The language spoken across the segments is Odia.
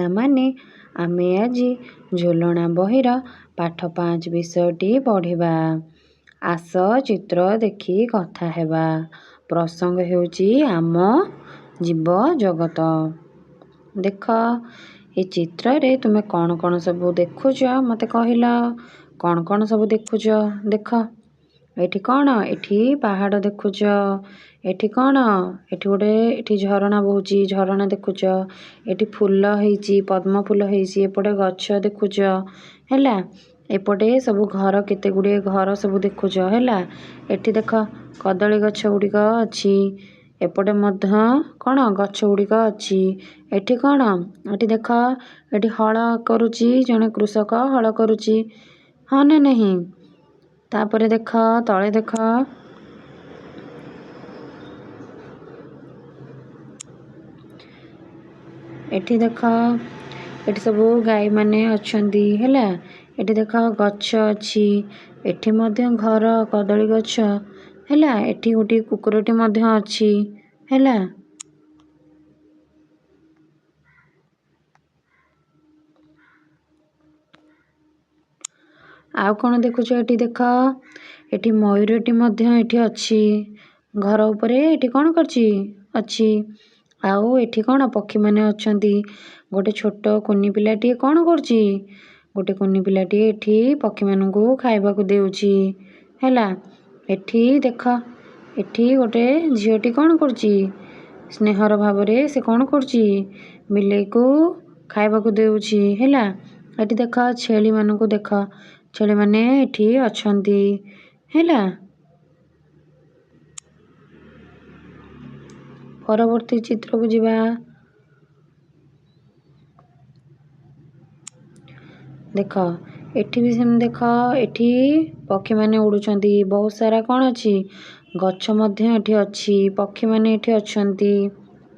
ପିଲାମାନେ ଆମେ ଆଜି ଝୁଲଣା ବହିର ପାଠ 5 ବିଷୟଟି ପଢ଼ିବା। ଆସ ଚିତ୍ର ଦେଖି କଥା ହେବା। ପ୍ରସଙ୍ଗ ହେଉଛି ଆମ ଜୀବ ଜଗତ। ଦେଖ ଏ ଚିତ୍ରରେ ତୁମେ କ'ଣ କ'ଣ ସବୁ ଦେଖୁଛ ମୋତେ କହିଲ। କ'ଣ କ'ଣ ସବୁ ଦେଖୁଛ? ଦେଖ ଏଠି କ'ଣ? ଏଠି ପାହାଡ଼ ଦେଖୁଛ। ଏଠି କ'ଣ? ଏଠି ଝରଣା ବହୁଛି, ଝରଣା ଦେଖୁଛ। ଏଠି ଫୁଲ ହେଇଛି, ପଦ୍ମ ଫୁଲ ହେଇଛି। ଏପଟେ ଗଛ ଦେଖୁଛ ହେଲା। ଏପଟେ ସବୁ ଘର, କେତେ ଗୁଡ଼ିଏ ଘର ସବୁ ଦେଖୁଛ ହେଲା। ଏଠି ଦେଖ କଦଳୀ ଗଛ ଗୁଡ଼ିକ ଅଛି। ଏପଟେ ମଧ୍ୟ କ'ଣ ଗଛ ଗୁଡ଼ିକ ଅଛି। ଏଠି କ'ଣ? ଏଠି ଦେଖ ଏଠି ହଳ କରୁଛି, ଜଣେ କୃଷକ ହଳ କରୁଛି, ହଁ ନା ନାହିଁ? ତାପରେ ଦେଖ ତଳେ ଦେଖ ଏଠି ଦେଖ ଏଠି ସବୁ ଗାଈମାନେ ଅଛନ୍ତି ହେଲା। ଏଠି ଦେଖ ଗଛ ଅଛି। ଏଠି ମଧ୍ୟ ଘର, କଦଳୀ ଗଛ ହେଲା। ଏଠି ଗୋଟିଏ କୁକୁରଟି ମଧ୍ୟ ଅଛି ହେଲା। ଆଉ କ'ଣ ଦେଖୁଛ? ଏଠି ଦେଖ ଏଠି ମୟୂରଟି ମଧ୍ୟ ଏଠି ଅଛି। ଘର ଉପରେ ଏଠି କ'ଣ କରିଛି? ଅଛି। ଆଉ ଏଠି କ'ଣ ପକ୍ଷୀମାନେ ଅଛନ୍ତି। ଗୋଟେ ଛୋଟ କୁନି ପିଲାଟିଏ କ'ଣ କରୁଛି? ଗୋଟେ କୁନି ପିଲାଟିଏ ଏଠି ପକ୍ଷୀମାନଙ୍କୁ ଖାଇବାକୁ ଦେଉଛି ହେଲା। ଏଠି ଦେଖ ଏଠି ଗୋଟେ ଝିଅଟି କ'ଣ କରୁଛି? ସ୍ନେହର ଭାବରେ ସେ କ'ଣ କରୁଛି? ବିଲେଇକୁ ଖାଇବାକୁ ଦେଉଛି ହେଲା। ଏଠି ଦେଖ ଛେଳିମାନଙ୍କୁ ଦେଖ, ଛେଳିମାନେ ଏଠି ଅଛନ୍ତି ହେଲା। ପରବର୍ତ୍ତୀ ଚିତ୍ରକୁ ଯିବା। ଦେଖ ଏଠି ବି ସେମିତି ଦେଖ, ଏଠି ପକ୍ଷୀମାନେ ଉଡ଼ୁଛନ୍ତି। ବହୁତ ସାରା କ'ଣ ଅଛି? ଗଛ ମଧ୍ୟ ଏଠି ଅଛି। ପକ୍ଷୀମାନେ ଏଠି ଅଛନ୍ତି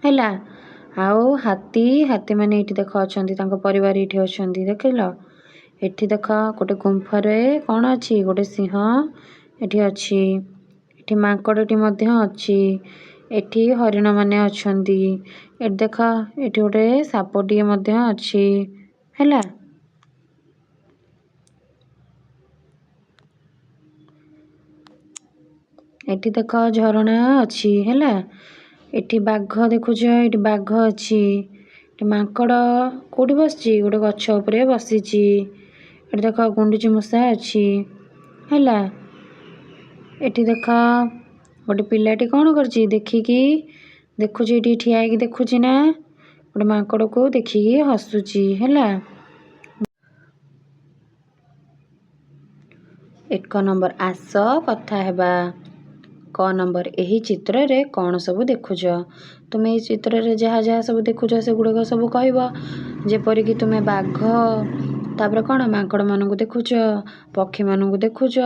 ହେଲା। ଆଉ ହାତୀମାନେ ଏଠି ଦେଖ ଅଛନ୍ତି, ତାଙ୍କ ପରିବାର ଏଠି ଅଛନ୍ତି ଦେଖିଲ। ଏଠି ଦେଖ ଗୋଟେ ଗୁମ୍ଫାରେ କ'ଣ ଅଛି? ଗୋଟେ ସିଂହ ଏଠି ଅଛି। ଏଠି ମାଙ୍କଡ଼ଟି ମଧ୍ୟ ଅଛି। ଏଠି ହରିଣମାନେ ଅଛନ୍ତି। ଏଠି ଦେଖ ଏଠି ଗୋଟେ ସାପଟିଏ ମଧ୍ୟ ଅଛି ହେଲା। ଏଠି ଦେଖ ଝରଣା ଅଛି ହେଲା। ଏଠି ବାଘ ଦେଖୁଛ, ଏଠି ବାଘ ଅଛି। ଏଠି ମାଙ୍କଡ଼ କେଉଁଠି ବସିଛି? ଗୋଟେ ଗଛ ଉପରେ ବସିଛି। ଏଠି ଦେଖ ଗୁଣ୍ଡୁଚି ମୂଷା ଅଛି ହେଲା। ଏଠି ଦେଖ ଗୋଟେ ପିଲାଟି କ'ଣ କରିଛି? ଦେଖୁଛି ଏଠି ଠିଆ ହେଇକି ଦେଖୁଛି ନା, ଗୋଟେ ମାଙ୍କଡ଼କୁ ଦେଖିକି ହସୁଛି ହେଲା। 1 ନମ୍ବର ଆସ କଥା ହେବା। କ ନମ୍ବର ଏହି ଚିତ୍ରରେ କ'ଣ ସବୁ ଦେଖୁଛ? ତୁମେ ଏହି ଚିତ୍ରରେ ଯାହା ଯାହା ସବୁ ଦେଖୁଛ ସେଗୁଡ଼ିକ ସବୁ କହିବ। ଯେପରିକି ତୁମେ ବାଘ, ତାପରେ କ'ଣ ମାଙ୍କଡ଼ମାନଙ୍କୁ ଦେଖୁଛ, ପକ୍ଷୀମାନଙ୍କୁ ଦେଖୁଛ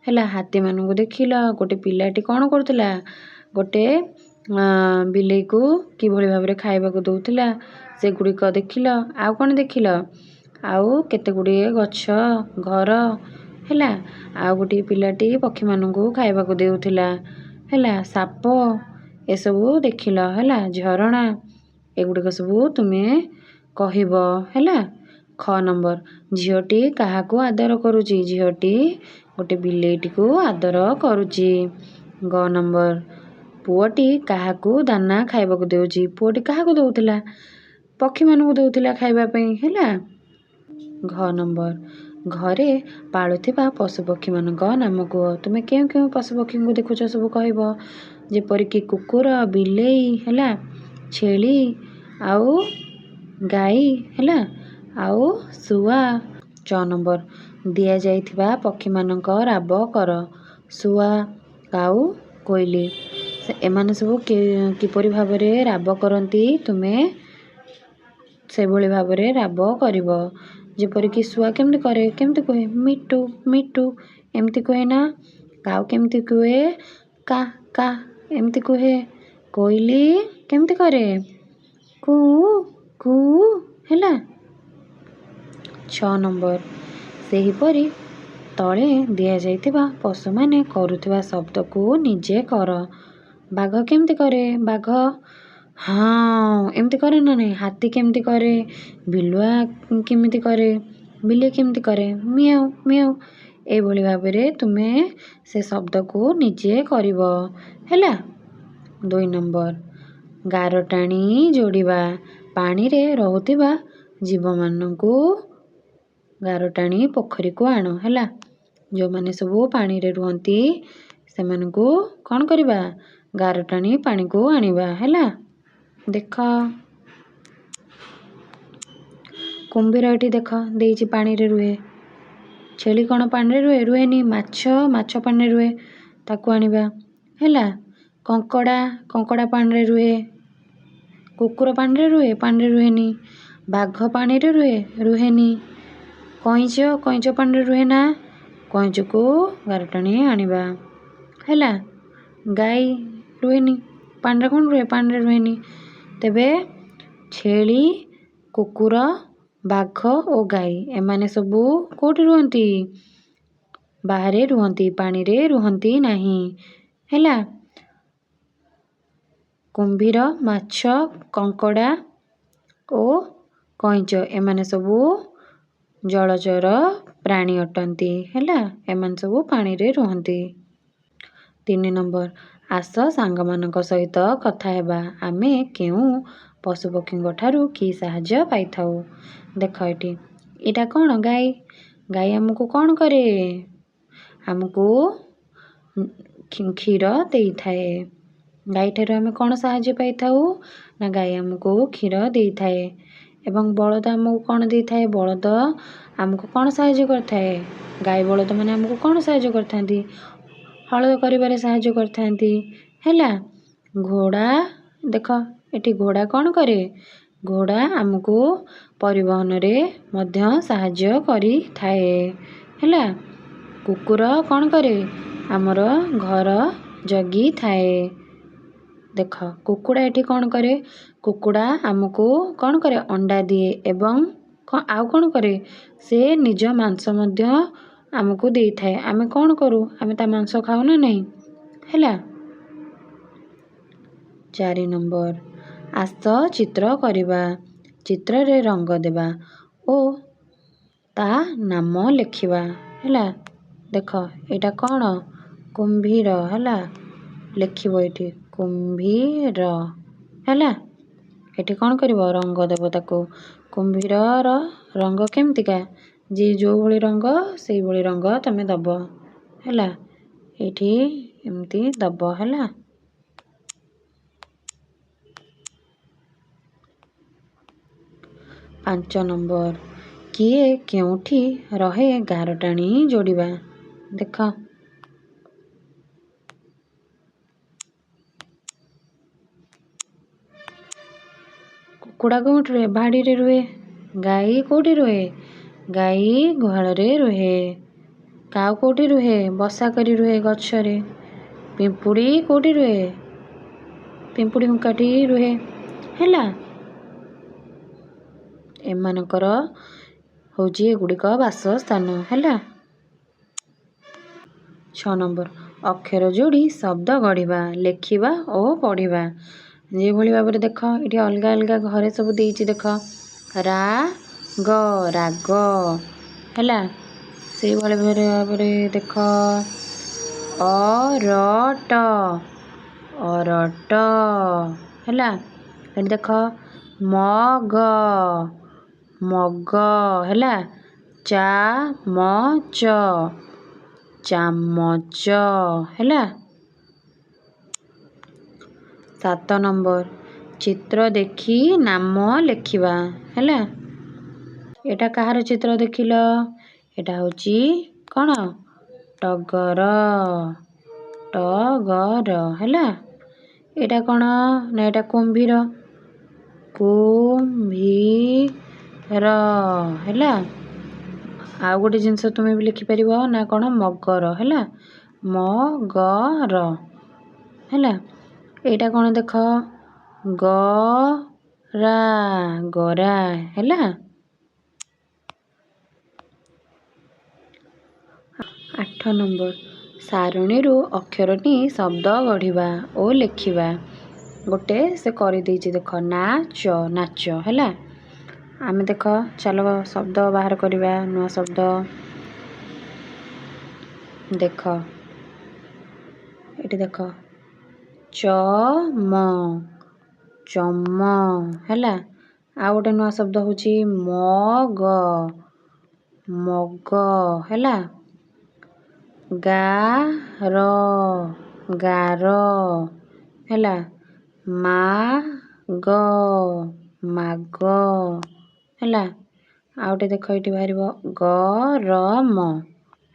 ହେଲା, ହାତୀମାନଙ୍କୁ ଦେଖିଲ। ଗୋଟେ ପିଲାଟି କ'ଣ କରୁଥିଲା? ଗୋଟେ ବିଲେଇକୁ କିଭଳି ଭାବରେ ଖାଇବାକୁ ଦେଉଥିଲା ସେଗୁଡ଼ିକ ଦେଖିଲ। ଆଉ କ'ଣ ଦେଖିଲ? ଆଉ କେତେ ଗୁଡ଼ିଏ ଗଛ, ଘର ହେଲା। ଆଉ ଗୋଟିଏ ପିଲାଟି ପକ୍ଷୀମାନଙ୍କୁ ଖାଇବାକୁ ଦେଉଥିଲା ହେଲା। ସାପ ଏସବୁ ଦେଖିଲ ହେଲା। ଝରଣା ଏଗୁଡ଼ିକ ସବୁ ତୁମେ କହିବ ହେଲା। ଖ ନମ୍ବର ଝିଅଟି କାହାକୁ ଆଦର କରୁଛି? ଝିଅଟି ଗୋଟେ ବିଲେଇଟିକୁ ଆଦର କରୁଛି। ଗ ନମ୍ବର ପୁଅଟି କାହାକୁ ଦାନା ଖାଇବାକୁ ଦେଉଛି? ପୁଅଟି କାହାକୁ ଦେଉଥିଲା? ପକ୍ଷୀମାନଙ୍କୁ ଦେଉଥିଲା ଖାଇବା ପାଇଁ ହେଲା। ଘ ନମ୍ବର ଘରେ ପାଳୁଥିବା ପଶୁପକ୍ଷୀମାନଙ୍କ ନାମ କୁହ। ତୁମେ କେଉଁ କେଉଁ ପଶୁପକ୍ଷୀଙ୍କୁ ଦେଖୁଛ ସବୁ କହିବ। ଯେପରିକି କୁକୁର, ବିଲେଇ ହେଲା, ଛେଳି ଆଉ ଗାଈ ହେଲା, ଆଉ ଶୁଆ। ଚ ନମ୍ବର ଦିଆଯାଇଥିବା ପକ୍ଷୀମାନଙ୍କ ରାବ କର। ଶୁଆ, କାଉ, କୋଇଲି ଏମାନେ ସବୁ କିପରି ଭାବରେ ରାବ କରନ୍ତି ତୁମେ ସେଭଳି ଭାବରେ ରାବ କରିବ। ଯେପରିକି ଶୁଆ କେମିତି କରେ? କେମିତି କୁହେ? ମିଟୁ ମିଟୁ ଏମିତି କୁହେ ନା। କାଉ କେମିତି କୁହେ? କା କା ଏମିତି କୁହେ। କୋଇଲି କେମିତି କରେ? କୁ କୁ ହେଲା। 6 ନମ୍ବର ସେହିପରି ତଳେ ଦିଆଯାଇଥିବା ପଶୁମାନେ କରୁଥିବା ଶବ୍ଦକୁ ନିଜେ କର। ବାଘ କେମିତି କରେ? ବାଘ ହଁ ଏମିତି କରେ ନା ନାହିଁ? ହାତୀ କେମିତି କରେ, ବିଲୁଆ କେମିତି କରେ, ବିଲେଇ କେମିତି କରେ, ମିଆଉ ମିଆଉ। ଏଇଭଳି ଭାବରେ ତୁମେ ସେ ଶବ୍ଦକୁ ନିଜେ କରିବ ହେଲା। 2 ନମ୍ବର, ଗାର ଟାଣି ଯୋଡ଼ିବା। ପାଣିରେ ରହୁଥିବା ଜୀବମାନଙ୍କୁ ଗାର ଟାଣି ପୋଖରୀକୁ ଆଣ ହେଲା। ଯେଉଁମାନେ ସବୁ ପାଣିରେ ରୁହନ୍ତି ସେମାନଙ୍କୁ କ'ଣ କରିବା? ଗାର ଟାଣି ପାଣିକୁ ଆଣିବା ହେଲା। ଦେଖ କୁମ୍ଭୀର ଏଠି ଦେଖ ଦେଇଛି ପାଣିରେ ରୁହେ। ଛେଳି କ'ଣ ପାଣିରେ ରୁହେ? ରୁହେନି। ମାଛ ପାଣିରେ ରୁହେ, ତାକୁ ଆଣିବା ହେଲା। କଙ୍କଡ଼ା ପାଣିରେ ରୁହେ। କୁକୁର ପାଣିରେ ରୁହେ? ପାଣିରେ ରୁହେନି। ବାଘ ପାଣିରେ ରୁହେ? ରୁହେନି। କଇଁଚ ପାଣିରେ ରୁହେ ନା? କଇଁଚକୁ ଗାର ଟାଣି ଆଣିବା ହେଲା। ଗାଈ ରୁହେନି। ପାଣିରେ କ'ଣ ରୁହେ? ପାଣିରେ ରୁହେନି। ତେବେ ଛେଳି, କୁକୁର, ବାଘ ଓ ଗାଈ ଏମାନେ ସବୁ କେଉଁଠି ରୁହନ୍ତି? ବାହାରେ ରୁହନ୍ତି, ପାଣିରେ ରୁହନ୍ତି ନାହିଁ ହେଲା। କୁମ୍ଭୀର, ମାଛ, କଙ୍କଡ଼ା ଓ କଇଁଚ ଏମାନେ ସବୁ ଜଳଚର ପ୍ରାଣୀ ଅଟନ୍ତି ହେଲା। ଏମାନେ ସବୁ ପାଣିରେ ରୁହନ୍ତି। 3 ନମ୍ବର, ଆସ ସାଙ୍ଗମାନଙ୍କ ସହିତ କଥା ହେବା। ଆମେ କେଉଁ ପଶୁପକ୍ଷୀଙ୍କ ଠାରୁ କି ସାହାଯ୍ୟ ପାଇଥାଉ? ଦେଖ ଏଇଟା କ'ଣ? ଗାଈ। ଗାଈ ଆମକୁ କ'ଣ କରେ? ଆମକୁ କ୍ଷୀର ଦେଇଥାଏ। ଗାଈଠାରୁ ଆମେ କ'ଣ ସାହାଯ୍ୟ ପାଇଥାଉ? ନା ଗାଈ ଆମକୁ କ୍ଷୀର ଦେଇଥାଏ। ଏବଂ ବଳଦ ଆମକୁ କ'ଣ ଦେଇଥାଏ? ବଳଦ ଆମକୁ କ'ଣ ସାହାଯ୍ୟ କରିଥାଏ? ଗାଈ ବଳଦ ମାନେ ଆମକୁ କ'ଣ ସାହାଯ୍ୟ କରିଥାନ୍ତି? ହଳ କରିବାରେ ସାହାଯ୍ୟ କରିଥାନ୍ତି ହେଲା। ଘୋଡ଼ା ଦେଖ ଏଠି ଘୋଡ଼ା କ'ଣ କରେ? ଘୋଡ଼ା ଆମକୁ ପରିବହନରେ ମଧ୍ୟ ସାହାଯ୍ୟ କରିଥାଏ ହେଲା। କୁକୁର କ'ଣ କରେ? ଆମର ଘର ଜଗିଥାଏ। ଦେଖ କୁକୁଡ଼ା ଏଠି କ'ଣ କରେ? କୁକୁଡ଼ା ଆମକୁ କ'ଣ କରେ? ଅଣ୍ଡା ଦିଏ ଏବଂ ଆଉ କ'ଣ କରେ? ସେ ନିଜ ମାଂସ ମଧ୍ୟ ଆମକୁ ଦେଇଥାଏ। ଆମେ କ'ଣ କରୁ? ଆମେ ତା ମାଂସ ଖାଉ ନା ନାହିଁ ହେଲା। 4 ନମ୍ବର, ଆସ ଚିତ୍ର କରିବା। ଚିତ୍ରରେ ରଙ୍ଗ ଦେବା ଓ ତା ନାମ ଲେଖିବା ହେଲା। ଦେଖ ଏଇଟା କ'ଣ? କୁମ୍ଭୀର ହେଲା। ଲେଖିବ ଏଠି କୁମ୍ଭୀର ହେଲା। ଏଠି କ'ଣ କରିବ? ରଙ୍ଗ ଦେବ ତାକୁ। କୁମ୍ଭୀରର ରଙ୍ଗ କେମିତିକା? ଯିଏ ଯେଉଁଭଳି ରଙ୍ଗ ସେଇଭଳି ରଙ୍ଗ ତମେ ଦେବ ହେଲା। ଏଇଠି ଏମିତି ଦେବ ହେଲା। 5 ନମ୍ବର, କିଏ କେଉଁଠି ରହେ ଗାର ଟାଣି ଯୋଡ଼ିବା। ଦେଖ କୁକୁଡ଼ା କେଉଁଠି ରୁହେ? ବାଡ଼ିରେ ରୁହେ। ଗାଈ କେଉଁଠି ରୁହେ? ଗାଈ ଗୁହାଳରେ ରୁହେ। କାଉ କେଉଁଠି ରୁହେ? ବସା କରି ରୁହେ ଗଛରେ। ପିମ୍ପୁଡ଼ି କେଉଁଠି ରୁହେ? ପିମ୍ପୁଡ଼ି ହୁଙ୍କାଠି ରୁହେ ହେଲା। ଏମାନଙ୍କର ହେଉଛି ଏଗୁଡ଼ିକ ବାସସ୍ଥାନ ହେଲା। 6 ନମ୍ବର, ଅକ୍ଷର ଯୋଡ଼ି ଶବ୍ଦ ଗଢ଼ିବା, ଲେଖିବା ଓ ପଢ଼ିବା। ଯେଭଳି ଭାବରେ ଦେଖ ଏଠି ଅଲଗା ଅଲଗା ଘରେ ସବୁ ଦେଇଛି। ଦେଖ ରାଗ ହେଲା। ସେଇଭଳି ଭାବରେ ଦେଖ ଅରଟ ହେଲା। ଏଠି ଦେଖ ମଗ ହେଲା। ଚାମଚ ହେଲା। 7 ନମ୍ବର, ଚିତ୍ର ଦେଖି ନାମ ଲେଖିବା ହେଲା। ଏଇଟା କାହାର ଚିତ୍ର ଦେଖିଲ? ଏଇଟା ହେଉଛି କ'ଣ? ଟଗର ହେଲା। ଏଇଟା କ'ଣ? ନା ଏଇଟା କୁମ୍ଭୀର ହେଲା। ଆଉ ଗୋଟେ ଜିନିଷ ତୁମେ ବି ଲେଖିପାରିବ ନା କ'ଣ? ମଗର ହେଲା। ମଗର ହେଲା। ଏଇଟା କ'ଣ? ଦେଖ ଗରା ହେଲା। 8 ନମ୍ବର, ସାରଣୀରୁ ଅକ୍ଷରଟି ଶବ୍ଦ ଗଢ଼ିବା ଓ ଲେଖିବା। गोटे से कर देख नाच नाच है। आम देख चल शब्द बाहर करवा नुआ शब्द देख ये देख चम चम है। आ गोटे नुआ शब्द हूँ मग मग है। गार गार है। माग माग है। आ गोटे देख ये बाहर गरम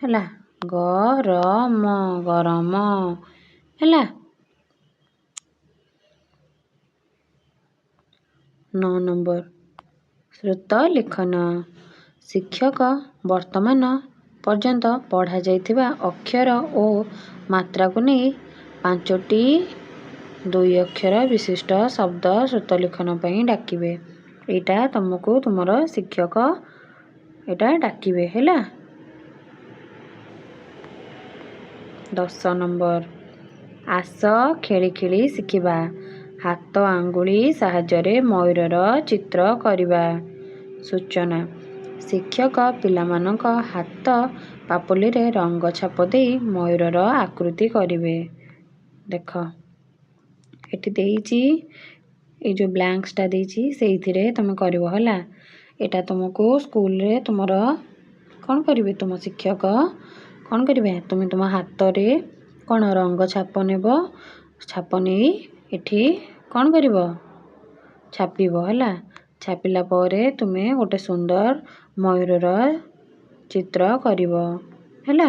है। गरम गरम है। 9 नंबर श्रुत लिखन शिक्षक वर्तमान पर्यंत पढ़ा जाइथिबा अक्षर और मात्रा को नहीं 5टी 2 अक्षर विशिष्ट शब्द श्रुत लिखन पई डाकिबे। एटा तुमको तुमर शिक्षक एटा डाकिबे हैला। 10 नंबर आस खेली खेली शिखिबा हाथ आंगुली साहाय्य मयूरर चित्र करिबा। सूचना शिक्षक पिलामानक हाथ पापुली रे रंग छाप दे मयूरर आकृति करिवे। देख एटी देइची ये जो ब्लैंक्सटा देइची सेइथिरे तुम करिवो हला। एटा तुमको स्कूल रे तुमर कौन करिवे तुम शिक्षक कौन करिवे तुम तुम हाथ रे कौन रंग छाप नेब छाप नहीं एठी कौन करिवो छापिबो हला। छापिला परे तुमे गोटे सुंदर मयूरर चित्र करिवो हला।